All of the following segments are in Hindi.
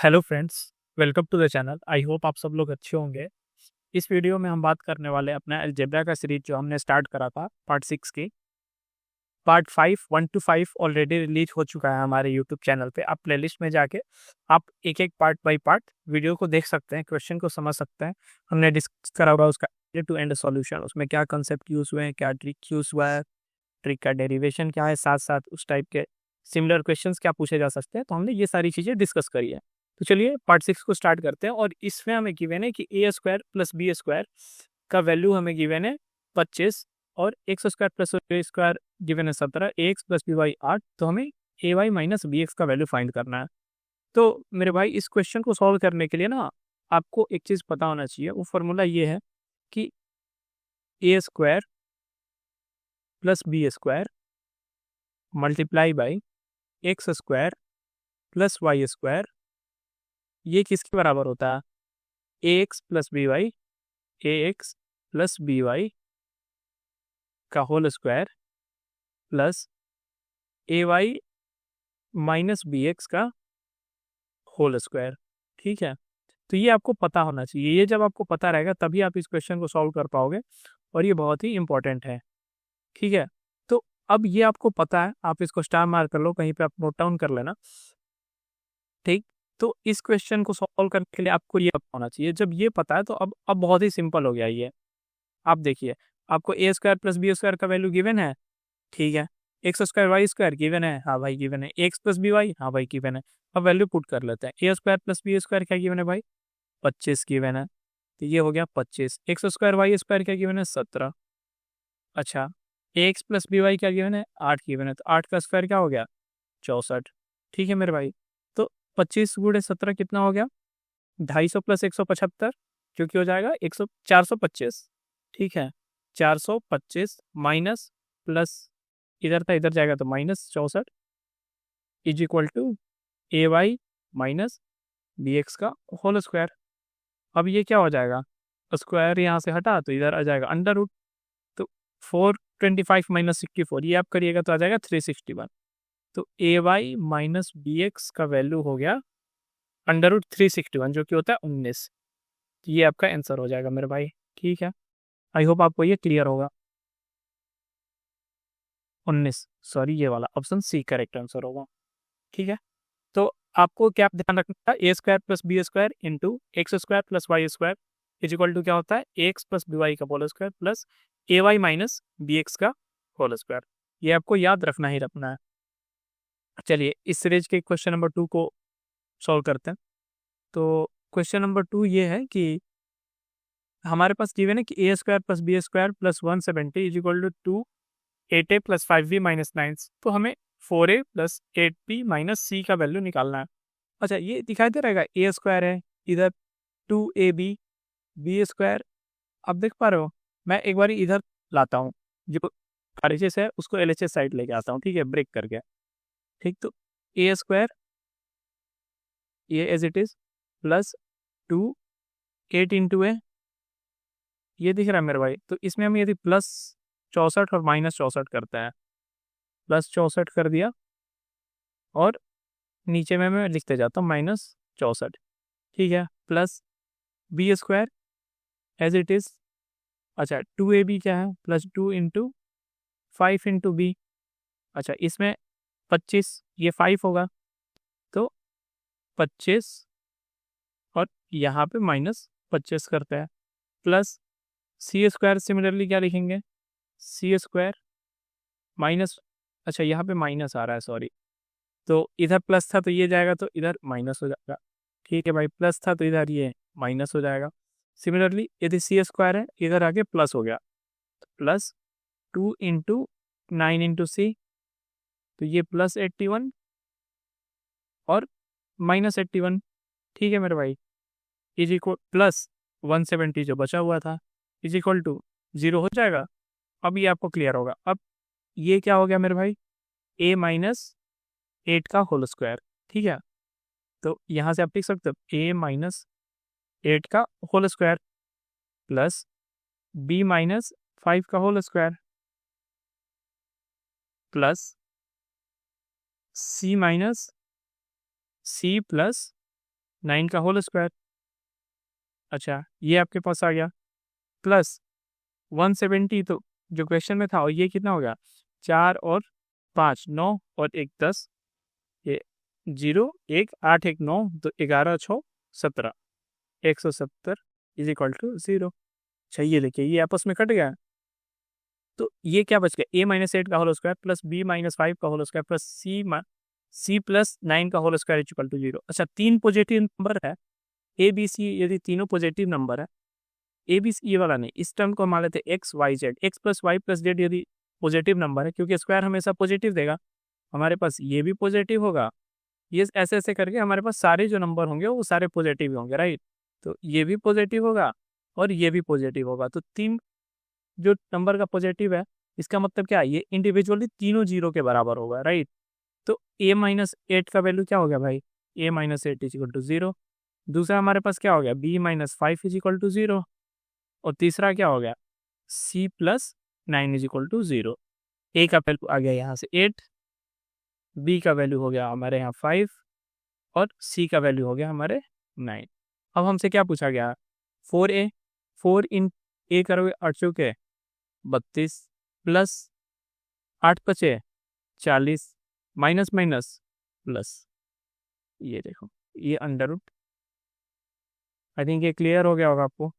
Hello friends, welcome to the channel. I hope आप सब लोग अच्छे होंगे। इस वीडियो में हम बात करने वाले अपना अलजेब्रा का सीरीज जो हमने स्टार्ट करा था पार्ट 6 की। पार्ट 5 1 to 5 ऑलरेडी रिलीज हो चुका है हमारे यूट्यूब चैनल पे। आप प्लेलिस्ट में जाके आप एक एक पार्ट बाय पार्ट वीडियो को देख सकते हैं, क्वेश्चन को समझ सकते हैं। हमने डिस्कस करा हुआ उसका एंड टू एंड सॉल्यूशन, उसमें क्या कंसेप्ट यूज हुए हैं, क्या ट्रिक यूज हुआ है, ट्रिक का डेरिवेशन क्या है, साथ साथ उस टाइप के सिमिलर क्वेश्चंस क्या पूछे जा सकते हैं। तो हमने ये सारी चीज़ें डिस्कस करी है। तो चलिए पार्ट 6 को स्टार्ट करते हैं। और इसमें हमें गिवन है कि A square plus B square का वैल्यू हमें गिवन है 25 और एक्स स्क्वायर प्लस ए स्क्वायर गिवन है 17, ए एक्स प्लस बी वाई 8। तो हमें ए वाई माइनस बी एक्स का वैल्यू फाइंड करना है। तो मेरे भाई इस क्वेश्चन को सॉल्व करने के लिए ना आपको एक चीज़ पता होना चाहिए। वो फॉर्मूला ये है कि A square plus B square multiply by X square plus Y square, ये किसके बराबर होता है? A X plus B Y, A X plus B Y का whole square plus A Y minus B x का होल स्क्वायर। ठीक है, तो ये आपको पता होना चाहिए। ये जब आपको पता रहेगा तभी आप इस क्वेश्चन को सॉल्व कर पाओगे, और ये बहुत ही इंपॉर्टेंट है। ठीक है, तो अब ये आपको पता है, आप इसको स्टार मार्क कर लो, कहीं पे आप नोट डाउन कर लेना। ठीक, तो इस क्वेश्चन को सॉल्व करने के लिए आपको ये पता होना चाहिए। जब ये पता है तो अब बहुत ही सिंपल हो गया ये। आप देखिए, आपको a square plus B square का वैल्यू गिवन है। ठीक है, x square y square given है, हाँ भाई गिवन है। एक्स प्लस बी वाई, हाँ भाई गिवन है। अब वैल्यू पुट कर लेते हैं। ए स्क्वायर प्लस बी स्क्वायर क्या गिवन है भाई? 25 गिवन है। तो ये हो गया 25। एक्स स्क्वायर वाई स्क्वायर क्या गिवन है? 17। अच्छा, एक्स प्लस बी वाई क्या गिवन है? 8 गिवन है। तो 8 का स्क्वायर क्या हो गया? 64। ठीक है मेरे भाई, तो 25 × 17 कितना हो गया? 250 प्लस 175, जो कि हो जाएगा 425। ठीक है, 425 माइनस प्लस इधर था इधर जाएगा तो -64 is equal to a Y minus B x का होल स्क्वायर। अब ये क्या हो जाएगा? स्क्वायर यहाँ से हटा तो इधर आ जाएगा अंडर रूट। तो 425 माइनस 64 ये आप करिएगा तो आ जाएगा 361। तो ए वाई माइनस बी एक्स का वैल्यू हो गया अंडर रूट 361, जो कि होता है 19। ये आपका आंसर हो जाएगा मेरे भाई। ठीक है, आई होप आपको ये क्लियर होगा। 19, सॉरी, ये वाला ऑप्शन सी करेक्ट आंसर होगा। ठीक है, तो आपको क्या ध्यान रखना है? A square plus B square into X square plus Y square is equal to क्या होता है? A X plus B Y का whole square plus A Y minus B x का होल स्क्वायर। ये आपको याद रखना ही रखना है। चलिए इस सीरीज के क्वेश्चन नंबर 2 को सॉल्व करते हैं। तो क्वेश्चन नंबर 2 ये है कि हमारे पास गिवन है कि A square plus B square plus 170 is equal to 8a plus 5b minus 9। तो हमें 4a plus 8b minus c का वैल्यू निकालना है। अच्छा, ये दिखाई दे रहेगा ए स्क्वायर है, इधर 2ab बी स्क्वायर। अब देख पा रहे हो, मैं एक बार इधर लाता हूँ, जो RHS है उसको LHS साइड लेके आता हूँ। ठीक है, ब्रेक करके। ठीक, तो ए स्क्वायर ये as it is plus 2 8 into A, ये दिख रहा है मेरे भाई। तो इसमें हम यदि प्लस 64 और माइनस 64 करते हैं, प्लस 64 कर दिया और नीचे में मैं लिखते जाता हूँ -64। ठीक है, plus B square as it is. अच्छा, 2ab क्या है? Plus 2 into 5 into b. अच्छा, इसमें 25, ये 5 होगा तो 25 और यहाँ पे -25 करते हैं, प्लस सी स्क्वायर सिमिलरली क्या लिखेंगे? सी स्क्वायर माइनस, अच्छा यहाँ पे माइनस आ रहा है, सॉरी। तो इधर प्लस था तो ये जाएगा तो इधर माइनस हो जाएगा। ठीक है भाई, प्लस था तो इधर ये माइनस हो जाएगा। सिमिलरली यदि सी स्क्वायर है, इधर आके प्लस हो गया, तो प्लस 2 इंटू 9 इंटू सी, तो ये प्लस 81 और -81। ठीक है मेरे भाई, इज इक्वल प्लस 170 जो बचा हुआ था इज इक्वल टू 0 हो जाएगा। अब ये आपको क्लियर होगा। अब ये क्या हो गया मेरे भाई? a माइनस 8 का होल स्क्वायर। ठीक है, तो यहाँ से आप लिख सकते हो a माइनस 8 का whole square plus b minus 5 का whole square plus c minus c plus 9 का होल स्क्वायर। अच्छा, ये आपके पास आ गया प्लस 170, तो जो क्वेश्चन में था, और ये कितना हो गया, 4 और 5 9 और 1 10, ये 0 1 8 1 9, तो 11 6 17, 170 इज इक्वल टू 0। अच्छा, ये देखिए ये आपस में कट गया, तो ये क्या बच गया, a-8 का होल स्क्वायर प्लस b-5 का whole square plus c plus 9 का होल स्क्वायर इक्वल टू 0। अच्छा, 3 पॉजिटिव नंबर है ए बी सी, यदि तीनों पॉजिटिव नंबर है, ए बी सी ये वाला नहीं, इस टर्म को मान लेते x y z, x plus y plus z यदि पॉजिटिव नंबर है, क्योंकि स्क्वायर हमेशा पॉजिटिव देगा, हमारे पास ये भी पॉजिटिव होगा, ये ऐसे ऐसे करके हमारे पास सारे जो नंबर होंगे वो सारे पॉजिटिव होंगे, राइट। तो ये भी पॉजिटिव होगा और ये भी पॉजिटिव होगा, तो 3 जो नंबर का पॉजिटिव है, इसका मतलब क्या है, ये इंडिविजुअली तीनों जीरो के बराबर होगा, राइट। तो a-8 का वैल्यू क्या हो गया भाई, a-8 इज इक्वल टू 0। दूसरा हमारे पास क्या हो गया, b-5 इज इक्वल टू 0। और तीसरा क्या हो गया, c plus 9 is equal to 0। a का वैल्यू आ गया यहाँ से 8, b का वैल्यू हो गया हमारे यहाँ 5 और c का वैल्यू हो गया हमारे 9। अब हमसे क्या पूछा गया, 4a, 4 इन a करोगे 8 चौके 32 प्लस 8 बचे 40 माइनस माइनस प्लस, ये देखो ये अंडर रूट, आई थिंक ये क्लियर हो गया होगा आपको।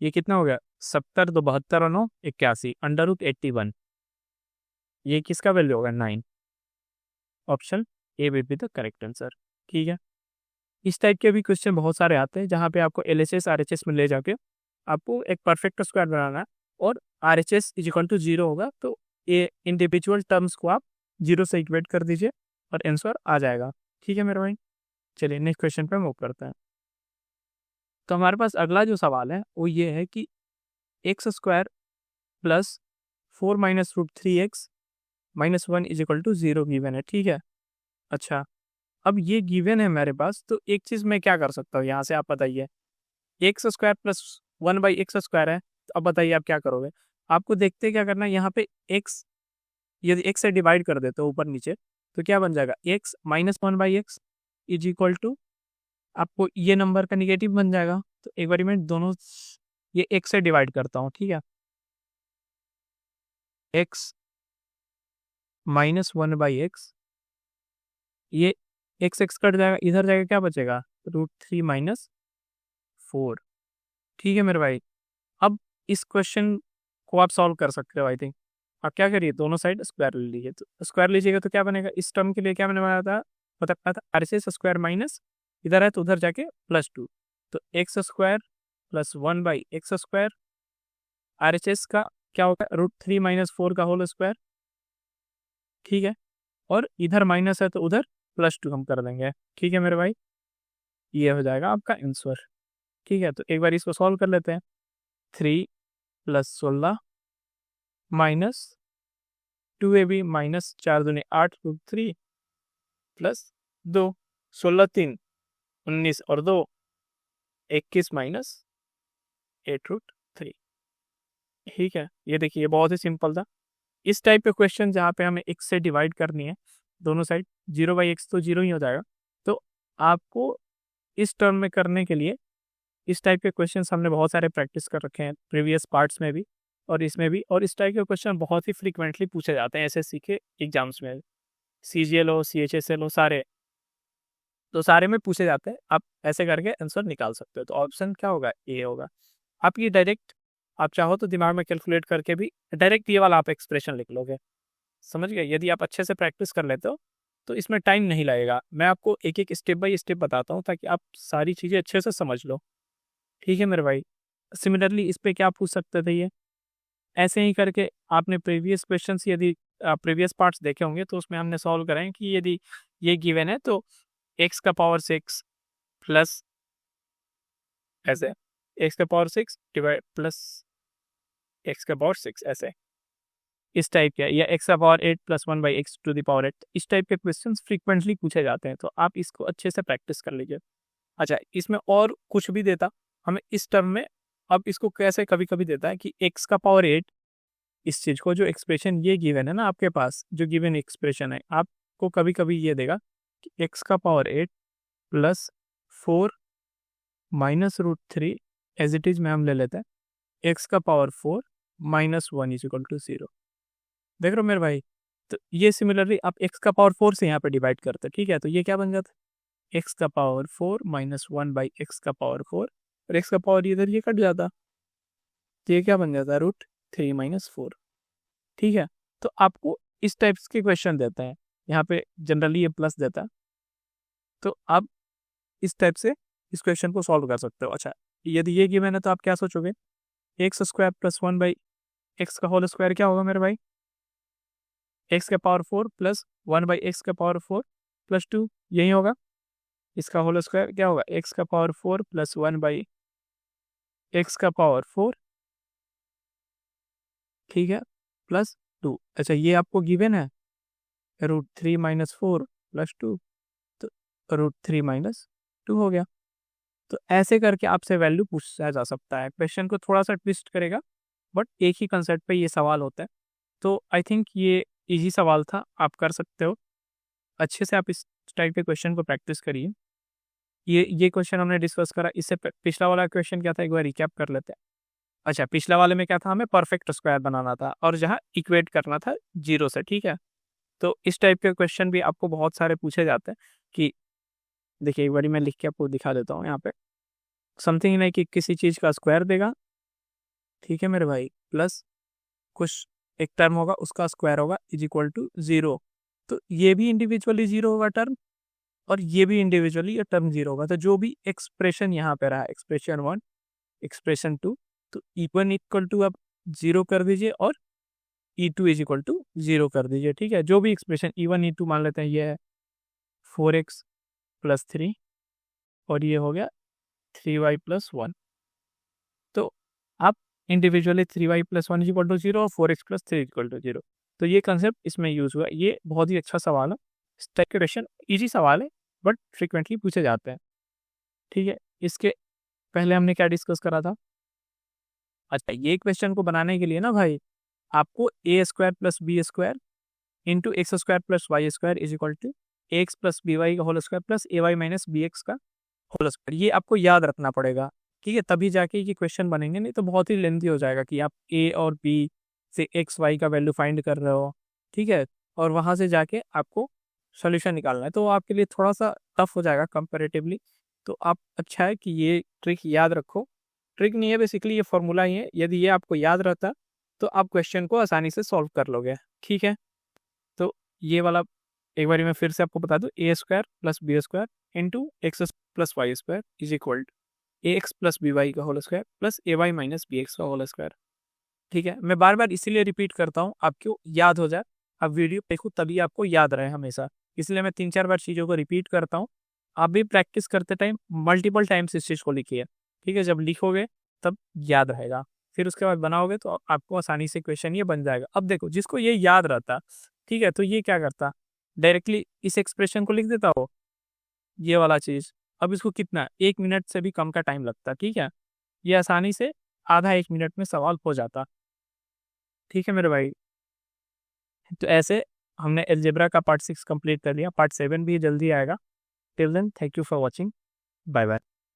ये कितना हो गया, 70 2 72 और 9 81, अंडर रूट 81, ये किसका वैल्यू होगा 9। Option A will be the correct answer. ठीक है, इस टाइप के भी क्वेश्चन बहुत सारे आते हैं जहाँ पे आपको LHS RHS में ले जाके आपको एक परफेक्ट स्क्वायर बनाना है, और RHS इज इक्वल टू 0 होगा, तो ये इंडिविजुअल टर्म्स को आप 0 से इक्वेट कर दीजिए और आंसर आ जाएगा। ठीक है मेरे भाई, चलिए नेक्स्ट क्वेश्चन पे मूव करते हैं। तो हमारे पास अगला जो सवाल है वो ये है कि x square plus 4 minus root 3x minus 1 is equal to 0 given है। ठीक है, अच्छा अब ये गिवन है मेरे पास, तो एक चीज़ मैं क्या कर सकता हूँ यहाँ से, आप बताइए, x square plus 1/x square है, तो अब बताइए आप क्या करोगे। आपको देखते क्या करना है, यहाँ पे x यदि x से डिवाइड कर देते हो ऊपर नीचे, तो क्या बन जाएगा, x minus 1/x is equal to, आपको ये नंबर का निगेटिव बन जाएगा। तो एक बार मैं दोनों ये x से डिवाइड करता हूँ, ठीक है, x माइनस 1/x, ये x कट जाएगा, इधर जाएगा क्या बचेगा, √3 माइनस 4। ठीक है मेरे भाई, अब इस क्वेश्चन को आप सॉल्व कर सकते हो। आई थिंक आप क्या करिए, दोनों साइड स्क्वायर ले लीजिए, तो स्क्वायर लीजिएगा तो क्या बनेगा, इस टर्म के लिए क्या बने वाला था, पता था RHS स्क्वायर माइनस, इधर है तो उधर जाके +2, तो x square plus 1/x square, RHS का क्या होगा, √3 माइनस 4 का होल स्क्वायर। ठीक है, और इधर माइनस है तो उधर +2 हम कर देंगे। ठीक है मेरे भाई, ये हो जाएगा आपका आंसर। ठीक है, तो एक बार इसको सॉल्व कर लेते हैं, 3 + 16 माइनस 2ab माइनस 4 दूनी 8 √3 प्लस 2, 16 3 19 और 2 21 माइनस 8 √3। ठीक है, ये देखिए ये बहुत ही सिंपल था। इस टाइप के क्वेश्चन जहाँ पे हमें x से डिवाइड करनी है दोनों साइड, 0/x तो 0 ही हो जाएगा, तो आपको इस टर्म में करने के लिए इस टाइप के क्वेश्चंस हमने बहुत सारे प्रैक्टिस कर रखे हैं प्रीवियस पार्ट्स में भी और इसमें भी, और इस टाइप के क्वेश्चन बहुत ही फ्रीक्वेंटली पूछे जाते हैं SSC के एग्जाम्स में, CGL हो CHSL हो सारे, तो सारे में पूछे जाते हैं। आप ऐसे करके आंसर निकाल सकते हो, तो ऑप्शन क्या होगा, ए होगा। आप ये डायरेक्ट आप चाहो तो दिमाग में कैलकुलेट करके भी डायरेक्ट ये वाला आप एक्सप्रेशन लिख लोगे, समझ गए। यदि आप अच्छे से प्रैक्टिस कर लेते हो तो इसमें टाइम नहीं लगेगा, मैं आपको एक एक स्टेप बाय स्टेप बताता हूँ ताकि आप सारी चीज़ें अच्छे से समझ लो। ठीक है मेरे भाई, सिमिलरली इस पे क्या पूछ सकते थे, ये ऐसे ही करके आपने प्रीवियस क्वेश्चन यदि प्रीवियस पार्ट्स देखे होंगे तो उसमें हमने सॉल्व कराए कि यदि ये गिवन है तो x का पावर 6 प्लस ऐसे x का पावर 6 डिवाइड प्लस x का पावर 6 ऐसे, इस टाइप के, या x का power 8 plus 1/x to the power 8, इस टाइप के क्वेश्चंस फ्रीक्वेंटली पूछे जाते हैं, तो आप इसको अच्छे से प्रैक्टिस कर लीजिए। अच्छा, इसमें और कुछ भी देता हमें इस टर्म में, अब इसको कैसे कभी कभी देता है कि x का पावर 8, इस चीज़ को जो एक्सप्रेशन ये गिवन है ना आपके पास, जो गिवन एक्सप्रेशन है, आपको कभी कभी ये देगा कि x का power 8 plus 4 -√3 as it is में हम ले लेते हैं x का पावर 4 -1 इज इक्वल टू 0। देख रहे हो मेरे भाई, तो ये सिमिलरली आप x का पावर 4 से यहाँ पे डिवाइड करते हैं, ठीक है, तो ये क्या बन जाता है x का पावर 4 -1 बाई x का पावर 4, और x का पावर इधर ये कट जाता, तो ये क्या बन जाता है √3 - 4। ठीक है, तो आपको इस टाइप्स के क्वेश्चन देता है, यहाँ पे जनरली ये प्लस देता है, तो आप इस टाइप से इस क्वेश्चन को सॉल्व कर सकते हो। अच्छा, यदि ये गिवन है तो आप क्या सोचोगे, x² + 1 बाई x का होल स्क्वायर क्या होगा मेरे भाई, x का पावर 4 प्लस 1 बाई x का पावर 4 प्लस 2, यही होगा। इसका होल स्क्वायर क्या होगा, x का पावर 4 प्लस 1 बाई x का पावर 4, ठीक है, प्लस 2। अच्छा, ये आपको गिवन है √3 - 4 प्लस 2, तो √3 - 2 हो गया। तो ऐसे करके आपसे वैल्यू पूछा जा सकता है, क्वेश्चन को थोड़ा सा ट्विस्ट करेगा, बट एक ही कंसेप्ट पे ये सवाल होता है। तो आई थिंक ये इजी सवाल था, आप कर सकते हो अच्छे से। आप इस टाइप के क्वेश्चन को प्रैक्टिस करिए। ये क्वेश्चन हमने डिस्कस करा, इससे पिछला वाला क्वेश्चन क्या था, एक बार रिकैप कर लेते हैं। अच्छा, पिछला वाले में क्या था, हमें परफेक्ट स्क्वायर बनाना था और जहाँ इक्वेट करना था 0 से, ठीक है। तो इस टाइप के क्वेश्चन भी आपको बहुत सारे पूछे जाते हैं कि देखिए, एक बार मैं लिख के आपको दिखा देता हूँ यहाँ पे। समथिंग नहीं कि किसी चीज़ का स्क्वायर देगा, ठीक है मेरे भाई, प्लस कुछ एक टर्म होगा उसका स्क्वायर होगा इज इक्वल टू 0। तो ये भी इंडिविजुअली 0 होगा टर्म, और ये भी इंडिविजुअली ये टर्म 0 होगा। तो जो भी एक्सप्रेशन यहाँ पे रहा, एक्सप्रेशन 1, एक्सप्रेशन 2, तो E1 इक्वल टू आप 0 कर दीजिए और E2 इज इक्वल टू 0 कर दीजिए, ठीक है। जो भी एक्सप्रेशन E1 E2 मान लेते हैं, ये है 4x + 3 और ये हो गया 3y + 1। तो आप individually 3y + 1 is equal to 0 और 4x + 3 इक्वल टू 0। तो ये कंसेप्ट इसमें यूज़ हुआ। ये बहुत ही अच्छा सवाल है, इस टाइप के क्वेश्चन ईजी सवाल है बट फ्रिक्वेंटली पूछे जाते हैं, ठीक है। इसके पहले हमने क्या डिस्कस करा था। अच्छा, ये क्वेश्चन को बनाने के लिए ना भाई, आपको a² + b² into x² + y² is equal to ax + by का whole square plus ay - bx का होल स्क्वायर, ये आपको याद रखना पड़ेगा, ठीक है। तभी जाके ये क्वेश्चन बनेंगे, नहीं तो बहुत ही लेंथी हो जाएगा कि आप a और b से x y का वैल्यू फाइंड कर रहे हो, ठीक है, और वहाँ से जाके आपको सोल्यूशन निकालना है, तो आपके लिए थोड़ा सा टफ हो जाएगा कंपेरेटिवली। तो आप अच्छा है कि ये ट्रिक याद रखो। ट्रिक नहीं है, बेसिकली ये फॉर्मूला ही है। यदि ये आपको याद रहता तो आप क्वेश्चन को आसानी से सॉल्व कर लोगे, ठीक है। तो ये वाला एक बार मैं फिर से आपको बता दूं, a² + b² into x + y² is equal to ax + by का whole square plus ay - bx का होल स्क्वायर, ठीक है। मैं बार बार इसीलिए रिपीट करता हूँ, आपको याद हो जाए। आप वीडियो देखो तभी आपको याद रहे हमेशा, इसलिए मैं 3-4 बार चीज़ों को रिपीट करता हूँ। आप भी प्रैक्टिस करते टाइम मल्टीपल टाइम्स इस चीज़ को लिखिए, ठीक है। जब लिखोगे तब याद रहेगा, फिर उसके बाद बनाओगे तो आपको आसानी से क्वेश्चन ये बन जाएगा। अब देखो, जिसको ये याद रहता, ठीक है, तो ये क्या करता, डायरेक्टली इस एक्सप्रेशन को लिख देता हो, ये वाला चीज़। अब इसको कितना 1 मिनट से भी कम का टाइम लगता, ठीक है। ये आसानी से आधा 1 मिनट में सवाल हो जाता, ठीक है मेरे भाई। तो ऐसे हमने अलजेब्रा का पार्ट 6 कंप्लीट कर लिया, पार्ट 7 भी जल्दी आएगा। Till then, thank you for watching, bye bye.